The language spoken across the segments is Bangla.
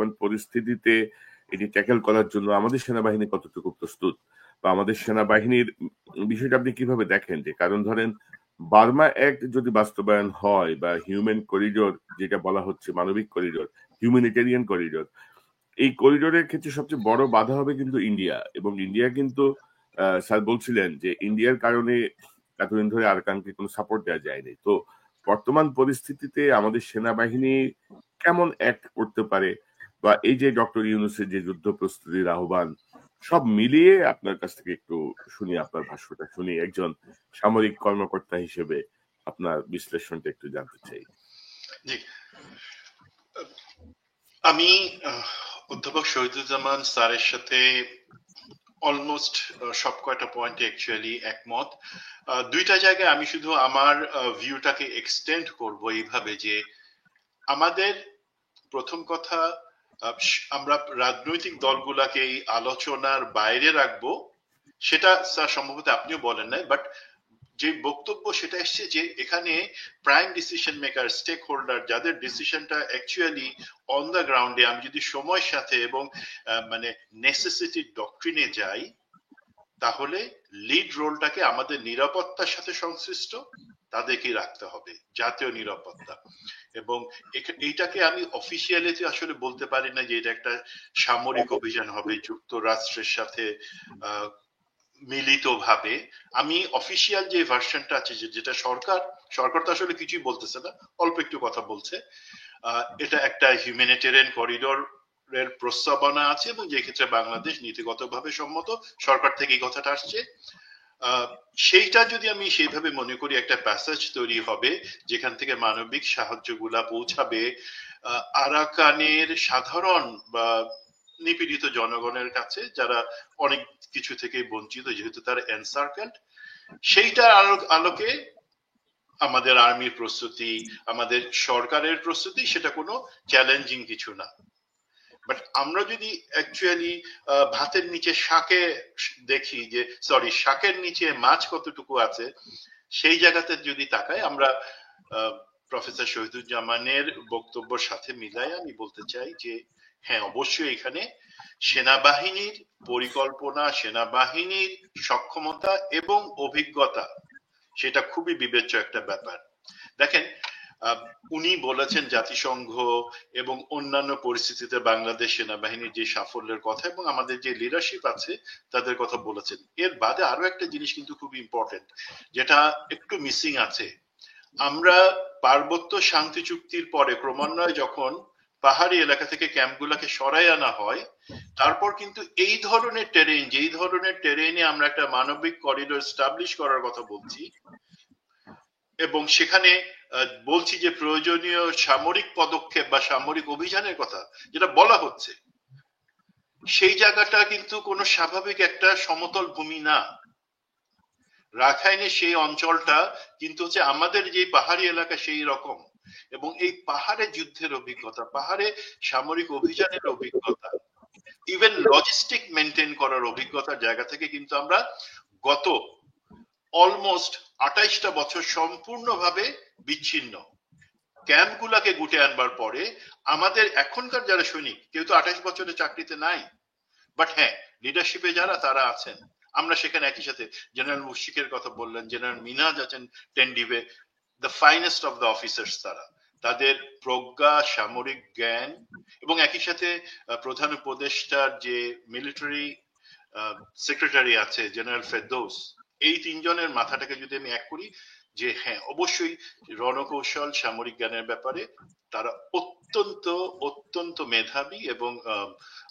বর্তমান পরিস্থিতিতে এটি ট্যাকেল করার জন্য আমাদের সেনাবাহিনী কতটুকু প্রস্তুত, বা আমাদের সেনাবাহিনীর বিষয়টা আপনি কিভাবে দেখেন? যে কারণ ধরেন বার্মা অ্যাক্ট যদি বাস্তবায়ন হয় বা হিউম্যান করিডোর যেটা বলা হচ্ছে, মানবিক করিডোর, হিউম্যানিটেরিয়ান করিডোর, এই করিডোরের ক্ষেত্রে সবচেয়ে বড় বাধা হবে কিন্তু ইন্ডিয়া। এবং ইন্ডিয়া কিন্তু স্যার বলছিলেন যে ইন্ডিয়ার কারণে এতদিন ধরে আরাকানকে কোনো সাপোর্ট দেওয়া যায়নি। তো বর্তমান পরিস্থিতিতে আমাদের সেনাবাহিনী কেমন অ্যাক্ট করতে পারে, বা এই যে ডক্টর ইউনূসের যে যুদ্ধ প্রস্তুতির আহ্বান, সব মিলিয়ে আপনার কাছ থেকে একটু শুনি, আপনার ভাষ্যটা শুনি একজন সামরিক কর্মকর্তা হিসেবে আপনার বিশ্লেষণটা একটু জানতে চাই। জি, আমি অধ্যাপক শহীদুজ্জামান স্যারের সাথে অলমোস্ট সব কয়টা পয়েন্টে অ্যাকচুয়ালি একমত। দুইটা জায়গায় আমি শুধু আমার ভিউটাকে এক্সটেন্ড করব এইভাবে যে আমাদের প্রথম কথা, আমরা রাজনৈতিক দলগুলাকে এই আলোচনার বাইরে রাখবো, সেটা স্যার সম্ভবত আপনিও বলেন নাই, বাট যে বক্তব্য সেটা এসছে যে এখানে prime decision maker, stakeholder, যাদের ডিসিশনটা অ্যাকচুয়ালি অন দ্য গ্রাউন্ডে, আমি যদি সময়ের সাথে এবং মানে নেসেসিটি ডক্ট্রিনে যাই, তাহলে লিড রোলটাকে আমাদের নিরাপত্তার সাথে সংশ্লিষ্ট তাদেরকেই রাখতে হবে, জাতীয় নিরাপত্তা। এবং এইটাকে আমি অফিসিয়ালি আসলে বলতে পারি না যে এটা একটা সামরিক অভিযান হবে যুক্তরাষ্ট্রের সাথে মিলিতভাবে। আমি অফিসিয়াল যে ভার্সনটা আছে, যেটা সরকার তো আসলে কিছুই বলতেছে না, অল্প একটু কথা বলছে, এটা একটা হিউম্যানিটেরিয়ান করিডোর এর প্রস্তাবনা আছে, এবং যে ক্ষেত্রে বাংলাদেশ নীতিগতভাবে সম্মত, সরকার থেকে এই কথাটা আসছে। সেইটা যদি আমি সেইভাবে মনে করি, একটা প্যাসেজ তৈরি হবে যেখান থেকে মানবিক সাহায্যগুলা পৌঁছাবে আরাকানের সাধারণ বা নিপীড়িত জনগণের কাছে, যারা অনেক কিছু থেকে বঞ্চিত যেহেতু তারা এনসার্কেলড। সেইটার আলোকে আমাদের আর্মির প্রস্তুতি, আমাদের সরকারের প্রস্তুতি, সেটা কোনো চ্যালেঞ্জিং কিছু না। বাট আমরা যদি অ্যাকচুয়ালি ভাতের নিচে শাকে দেখি যে, সরি, শাকের নিচে মাছ কতটুকু আছে, সেই জায়গাতে যদি তাকাই, আমরা প্রফেসর শহীদুজ্জামানের বক্তব্যের সাথে মিলাই আমি বলতে চাই যে হ্যাঁ, অবশ্যই এখানে সেনাবাহিনীর পরিকল্পনা, সেনাবাহিনীর সক্ষমতা এবং অভিজ্ঞতা, সেটা খুবই বিবেচ্য একটা ব্যাপার। দেখেন, উনি বলেছেন জাতিসংঘ এবং অন্যান্য পরিস্থিতিতে বাংলাদেশ সেনাবাহিনীর যে সাফল্যের কথা এবং আমাদের যে লিডারশিপ আছে তাদের কথা বলেছেন। এর বাদে আরো একটা জিনিস কিন্তু খুব ইম্পর্টেন্ট, যেটা একটু মিসিং আছে। আমরা পার্বত্য শান্তি চুক্তির পরে ক্রমান্বয়ে যখন পাহাড়ি এলাকা থেকে ক্যাম্পগুলোকে সরাই আনা হয়, তারপর কিন্তু এই ধরনের টেরেন, যেই ধরনের টেরেনে আমরা একটা মানবিক করিডোর এস্টাবলিশ করার কথা বলছি, এবং সেখানে বলছি যে প্রয়োজনীয় সামরিক পদক্ষেপ বা সামরিক অভিযানের কথা যেটা বলা হচ্ছে, সেই জায়গাটা কিন্তু কোনো স্বাভাবিক একটা সমতল ভূমি না। রাখাইনের সেই অঞ্চলটা কিন্তু হচ্ছে আমাদের যে পাহাড়ি এলাকা সেই রকম, এবং এই পাহাড়ে যুদ্ধের অভিজ্ঞতা, পাহাড়ে সামরিক অভিযানের অভিজ্ঞতা, ইভেন লজিস্টিক মেনটেন করার অভিজ্ঞতার জায়গা থেকে কিন্তু আমরা গত অলমোস্ট 28টা বছর সম্পূর্ণভাবে বিচ্ছিন্ন। ক্যাম্পগুলাকে গুটে আনবার পরে আমাদের এখনকার যারা সৈনিক, কেউ তো 28 বছরের চাকরিতে নাই, বাট হ্যাঁ, লিডারশিপে যারা তারা আছেন, আমরা সেখানে একই সাথে জেনারেল মুশফিকের কথা বললেন, জেনারেল মিনাজ আছেন টেন্ডিভে, the finest of the officers, তাদের প্রজ্ঞা, সামরিক জ্ঞান, এবং একই সাথে প্রধান উপদেষ্টার যে মিলিটারি সেক্রেটারি আছে জেনারেল ফেরদৌস, এই তিনজনের মাথাটাকে যদি আমি এক করি, যে হ্যাঁ, অবশ্যই রণকৌশল, সামরিক জ্ঞানের ব্যাপারে তারা অত্যন্ত অত্যন্ত মেধাবী, এবং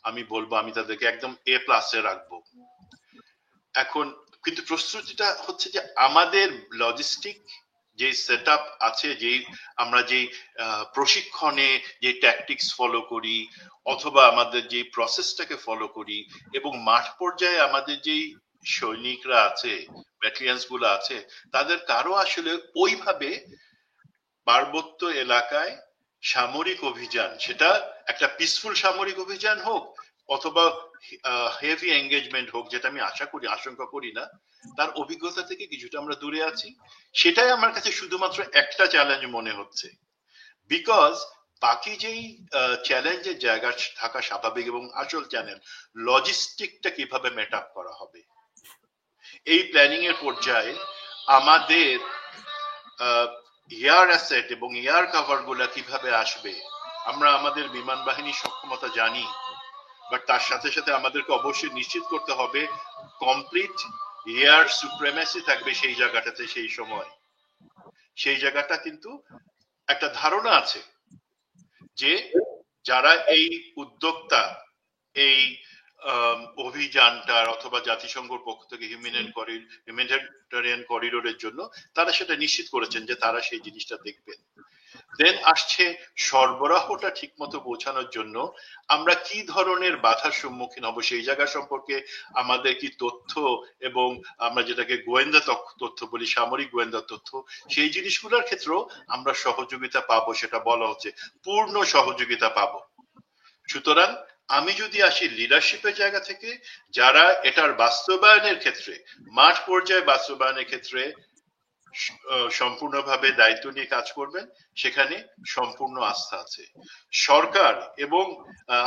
আমি বলবো আমি তাদেরকে একদম A+ রাখবো। এখন কিন্তু প্রস্তুতিটা হচ্ছে যে আমাদের লজিস্টিক যে সেট আপ আছে, যে আমরা যে প্রশিক্ষণে যে ট্যাকটিক্স ফলো করি অথবা আমাদের যে প্রসেসটাকে ফলো করি, এবং মাঠ পর্যায়ে আমাদের যেই সৈনিকরা আছে, ব্যাটালিয়ন্স গুলো আছে, তাদের কারো আসলে ওইভাবে পার্বত্য এলাকায় সামরিক অভিযান, সেটা একটা পিসফুল সামরিক অভিযান হোক অথবা হেভি এঙ্গেজমেন্ট হোক, যেটা আমি আশঙ্কা করি না, তার অভিজ্ঞতা থেকে কিছুটা আমরা দূরে আছি। সেটাই আমার কাছে শুধুমাত্র একটা চ্যালেঞ্জ মনে হচ্ছে, বিকজ বাকি যেই চ্যালেঞ্জের জায়গা থাকা স্বাভাবিক এবং আসল চ্যালেঞ্জ লজিস্টিকটা কিভাবে মেট আপ করা হবে, এই প্ল্যানিং এর পর্যায়ে আমাদের এয়ার অ্যাসেট এবং এয়ার কভার গুলা কিভাবে আসবে। আমরা আমাদের বিমান বাহিনীর সক্ষমতা জানি, বাট তার সাথে সাথে আমাদেরকে অবশ্যই নিশ্চিত করতে হবে কমপ্লিট এয়ার সুপ্রিমেসি থাকবে সেই জায়গাটাতে। সেই সময় সেই জায়গাটা কিন্তু একটা ধারণা আছে যে যারা এই উদ্যোক্তা, এই অভিযানটার অথবা জাতিসংঘের পক্ষ থেকে হিউম্যানিটেরিয়ান করিডোরের জন্য তারা সেটা নিশ্চিত করেছেন যে তারা সেই জিনিসটা দেখবেন। দেন আসছে সরবরাহটা ঠিক মতো পৌঁছানোর জন্য আমরা কি ধরনের বাধার সম্মুখীন হব সেই জায়গা সম্পর্কে আমাদের কি তথ্য, এবং আমরা যেটাকে গোয়েন্দা তথ্য বলি, সামরিক গোয়েন্দা তথ্য, সেই জিনিসগুলোর ক্ষেত্রেও আমরা সহযোগিতা পাবো, সেটা বলা হচ্ছে পূর্ণ সহযোগিতা পাবো। সুতরাং আমি যদি আসি লিডারশিপের জায়গা থেকে, যারা এটার বাস্তবায়নের ক্ষেত্রে, মাঠ পর্যায়ে বাস্তবায়নের ক্ষেত্রে সম্পূর্ণভাবে দায়িত্ব নিয়ে কাজ করবেন, সেখানে সম্পূর্ণ আস্থা আছে। সরকার এবং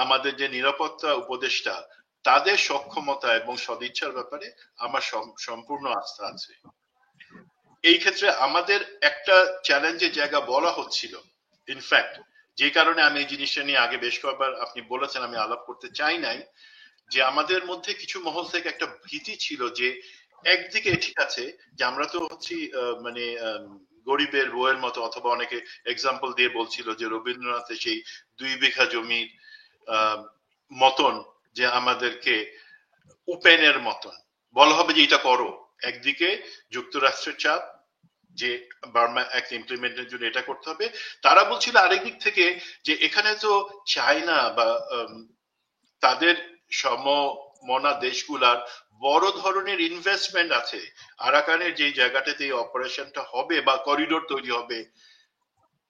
আমাদের যে নিরাপত্তা উপদেষ্টা, তাদের সক্ষমতা এবং সদিচ্ছার ব্যাপারে আমার সম্পূর্ণ আস্থা আছে। এই ক্ষেত্রে আমাদের একটা চ্যালেঞ্জের জায়গা বলা হচ্ছিল, ইনফ্যাক্ট যে কারণে আমি এই জিনিসটা নিয়ে আগে বেশ কয়েকবার আপনি বলেছেন আমি আলাপ করতে চাই নাই, যে আমাদের মধ্যে কিছু মহল থেকে একটা ভীতি ছিল যে একদিকে ঠিক আছে যে আমরা তো হচ্ছি মানে গরিবের বউয়ের মতো, অথবা অনেকে এক্সাম্পল দিয়ে বলছিল যে রবীন্দ্রনাথের সেই 2 বিঘা জমির মতন, যে আমাদেরকে উপেনের মতন বলা হবে যে এটা করো। একদিকে যুক্তরাষ্ট্রের চাপ যে বার্মা অ্যাক্ট ইমপ্লিমেন্টের জন্য এটা করতে হবে, তারা বলছিল আরেকদিক থেকে যে এখানে তো চায়না বা তাদের সমমনা দেশগুলার বড় ধরনের ইনভেস্টমেন্ট আছে আরাকানের যে জায়গাটাতে এই অপারেশনটা হবে বা করিডোর তৈরি হবে,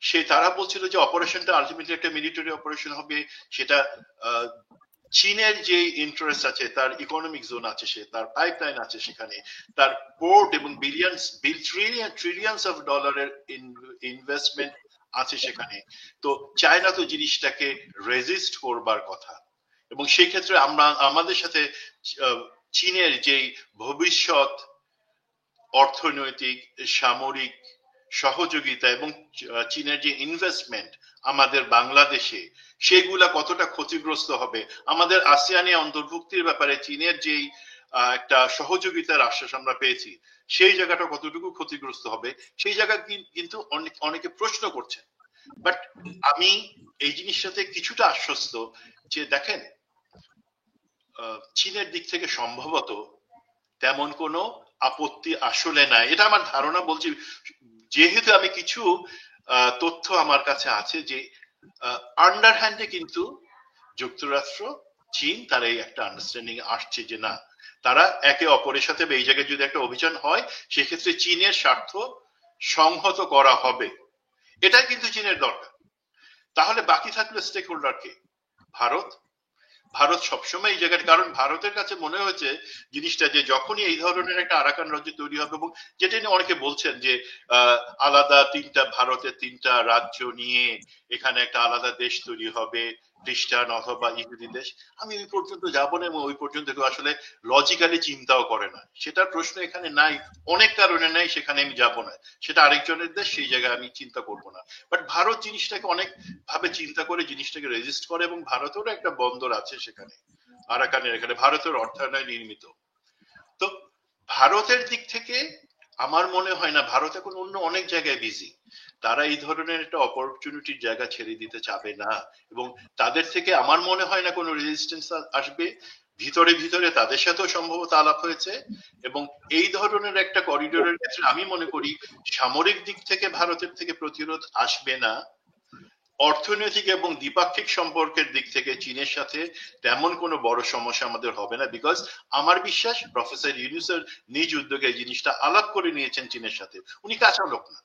সে তারা বলছিল যে অপারেশনটা আলটিমেটলি একটা মিলিটারি অপারেশন হবে, সেটা চীনের যে ইন্টারেস্ট আছে, তার ইকোনমিক জোন আছে, সে তার পাইপলাইন আছে, সেখানে তার পোর্ট এবং ট্রিলিয়নস অফ ডলারের ইনভেস্টমেন্ট আছে সেখানে। তো চায়না তো জিনিসটাকে রেজিস্ট করবার কথা, এবং সেই ক্ষেত্রে আমরা আমাদের সাথে চীনের যেই ভবিষ্যৎ অর্থনৈতিক সামরিক সহযোগিতা এবং চীনের যে ইনভেস্টমেন্ট আমাদের বাংলাদেশে, সেগুলা কতটা ক্ষতিগ্রস্ত হবে, আমাদের আসিয়ানে অন্তর্ভুক্তির ব্যাপারে চীনের যেই একটা সহযোগিতার আশ্বাস আমরা পেয়েছি, সেই জায়গাটা কতটুকু ক্ষতিগ্রস্ত হবে, সেই জায়গা কিন্তু অনেকে প্রশ্ন করছেন। বাট আমি এই জিনিসটাতে কিছুটা আশ্বস্ত যে দেখেন, চীনের দিক থেকে সম্ভবত তেমন কোনো আপত্তি আসলে নাই, এটা আমার ধারণা। বলছি যেহেতু আমি কিছু তথ্য আমার কাছে আছে যে আন্ডারহ্যান্ডে কিন্তু যুক্তরাষ্ট্র চীন তার এই একটা আন্ডারস্ট্যান্ডিং আসছে যে না, তারা একে অপরের সাথে এই জায়গায় যদি একটা অভিযান হয় সেক্ষেত্রে চীনের স্বার্থ সংহত করা হবে, এটাই কিন্তু চীনের দরকার। তাহলে বাকি থাকলো স্টেক হোল্ডার কে? ভারত। ভারত সবসময় এই জায়গাটা, কারণ ভারতের কাছে মনে হয়েছে জিনিসটা যে যখনই এই ধরনের একটা আরাকান রাজ্য তৈরি হবে, এবং যেটা নিয়ে অনেকে বলছেন যে আলাদা ভারতের 3টা রাজ্য নিয়ে এখানে একটা আলাদা দেশ তৈরি হবে, খ্রিস্টান অথবা ইহুদি দেশ, আমি ওই পর্যন্ত যাবো না, এবং ওই পর্যন্ত কেউ আসলে লজিক্যালি চিন্তাও করে না। সেটার প্রশ্ন এখানে নাই, অনেক কারণে নাই, সেখানে আমি যাব না, সেটা আরেকজনের দেশ, সেই জায়গায় আমি চিন্তা করব না। বাট ভারত জিনিসটাকে অনেক ভাবে চিন্তা করে জিনিসটাকে রেজিস্ট করে, এবং ভারতেরও একটা বন্দর আছে সেখানে আরাকানের, এখানে ভারতের অর্থায়নে নির্মিত। তো ভারতের দিক থেকে আমার মনে হয় না, ভারত এখন অন্য অনেক জায়গায় বিজি, তারা এই ধরনের একটা অপরচুনিটির জায়গা ছেড়ে দিতে চাবে না, এবং তাদের থেকে আমার মনে হয় না কোনো রেজিস্ট্যান্স আসবে। ভিতরে ভিতরে তাদের সাথেও সম্ভবত আলাপ হয়েছে, এবং এই ধরনের একটা করিডোরের ক্ষেত্রে আমি মনে করি সামরিক দিক থেকে ভারতের থেকে প্রতিরোধ আসবে না। অর্থনৈতিক এবং দ্বিপাক্ষিক সম্পর্কের দিক থেকে চীনের সাথে তেমন কোনো বড় সমস্যা আমাদের হবে না, বিকজ আমার বিশ্বাস প্রফেসর ইউনূসের নিজ উদ্যোগে এই জিনিসটা আলাপ করে নিয়েছেন চীনের সাথে। উনি কাঁচা লোক না,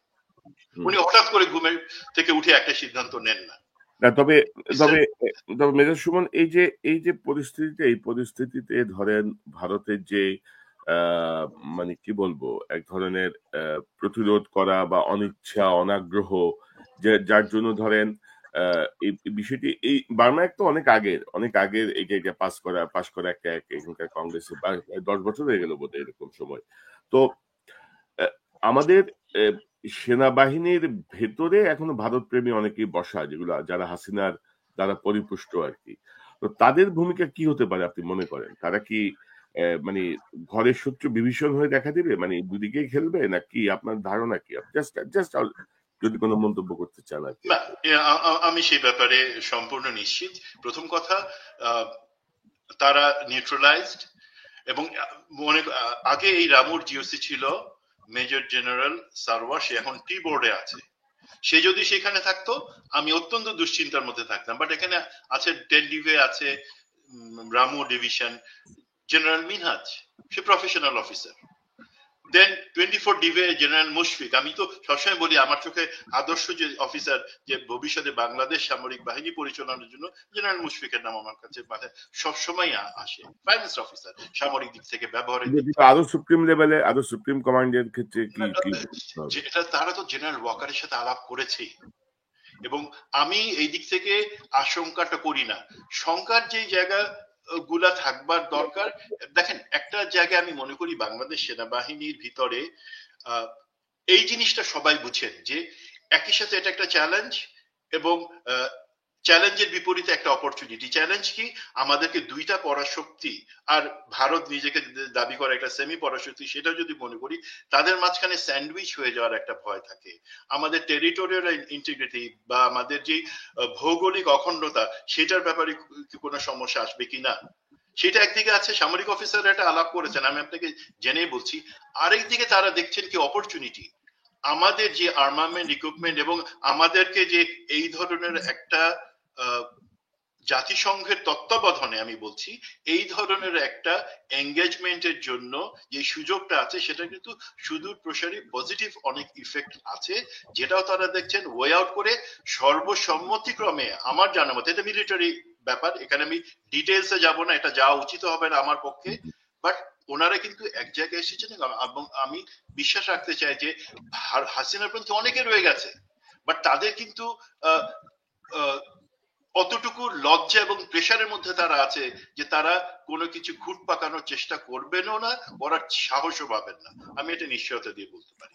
উনি হঠাৎ করে ঘুমের থেকে উঠে একটা সিদ্ধান্ত নেন না। তবে তবে তবে মেজর সুমন, এই যে পরিস্থিতিতে ধরেন ভারতের যে মানে কি বলবো, এক ধরনের প্রতিরোধ করা বা অনিচ্ছা অনাগ্রহ, যার জন্য ধরেন এই বিষয়টি এই বার্মা অ্যাক্ট তো অনেক আগের এটা পাস করা একটা act এখানকার কংগ্রেসে 10 বছর হয়ে গেল বোধহয় এরকম সময়। তো আমাদের সেনাবাহিনীর ভেতরে এখনো ভারত প্রেমী অনেকেই বসা, যেগুলো যারা হাসিনার দ্বারা পরিপুষ্ট আর কি। তো তাদের ভূমিকা কি হতে পারে আপনি মনে করেন? তারা কি মানে ঘরের শত্রু বিভীষণ হয়ে দেখা দিবে, মানে দুদিকেই খেলবে নাকি? আপনার ধারণা কি? জাস্ট জাস্ট যদি কোনো মন্তব্য করতে চান আর কি। না, আমি সেই ব্যাপারে সম্পূর্ণ নিশ্চিত। প্রথম কথা, আহ, তারা নিউট্রালাইজড, এবং আগে এই রামুর জিওসি ছিল মেজর জেনারেল সারওয়ার, সে এখন টি বোর্ডে আছে। সে যদি সেখানে থাকতো আমি অত্যন্ত দুশ্চিন্তার মধ্যে থাকতাম, বাট এখানে আছে 10 ডিভে, আছে রামু ডিভিশন, জেনারেল মিনহাজ, সে প্রফেশনাল অফিসার। দেন 24 ডিভে জেনারেল মুশফিক। আমি তো সবসময় বলি আমার চোখে আদর্শ যে অফিসার, যে ভবিষ্যতে বাংলাদেশ সামরিক বাহিনী পরিচালনার জন্য, জেনারেল মুশফিকের নাম আমার কাছে মাথায় সবসময় আসে। ফাইন্যান্স অফিসার, সামরিক দিক থেকে, ব্যবহারিক দিক থেকে। আরো সুপ্রিম লেভেলে, আরো সুপ্রিম কমান্ডের ক্ষেত্রে কি কি এটা তারা তো জেনারেল ওয়াকারের সাথে আলাপ করেছেই, এবং আমি এই দিক থেকে আশঙ্কাটা করি না। শঙ্কার যে জায়গা গুলা থাকবার দরকার, দেখেন একটা জায়গায় আমি মনে করি বাংলাদেশ সেনাবাহিনীর ভিতরে এই জিনিসটা সবাই বুঝেন যে একই সাথে এটা একটা চ্যালেঞ্জ, এবং চ্যালেঞ্জের বিপরীতে একটা অপরচুনিটি। চ্যালেঞ্জ কি? আমাদেরকে দুইটা পরাশক্তি, আর ভারত নিজেকে দাবি করে একটা সেমি পরাশক্তি, সেটা যদি মনে করি, তাদের মাঝখানে স্যান্ডউইচ হয়ে যাওয়ার একটা ভয় থাকে। আমাদের টেরিটোরিয়াল ইন্টিগ্রিটি বা আমাদের যে ভৌগোলিক অখণ্ডতা, সেটার ব্যাপারে কোনো সমস্যা আসবে কিনা, সেটা একদিকে আছে। সামরিক অফিসার এটা আলাপ করেছেন, আমি আপনাকে জেনেই বলছি। আরেকদিকে তারা দেখছেন কি অপরচুনিটি, আমাদের যে আর্মামেন্ট ইকুইপমেন্ট, এবং আমাদেরকে যে এই ধরনের একটা জাতিসংঘের তত্ত্বাবধানে, আমি বলছি, এই ধরনের একটা এঙ্গেজমেন্টের জন্য যে সুযোগটা আছে, সেটা কিন্তু সুদূর প্রসারী পজিটিভ অনেক ইফেক্ট আছে, যেটাও তারা দেখছেন ওয়ে আউট করে সর্বসম্মতিক্রমে। আমার জানা মতে এটা মিলিটারি ব্যাপার, এখানে আমি ডিটেলসে যাব না, এটা যাওয়া উচিত হবে না আমার পক্ষে, বাট ওনারা কিন্তু এক জায়গায় এসেছেন, এবং আমি বিশ্বাস রাখতে চাই যে হাসিনার পন্থী অনেকে রয়ে গেছে, বাট তাদের কিন্তু অতটুকু লজ্জা এবং প্রেশারের মধ্যে তারা আছে যে তারা কোনো কিছু ঘুট পাকানোর চেষ্টা করবেনও না, করার সাহসও পাবেন না। আমি এটা নিশ্চয়তা দিয়ে বলতে পারি।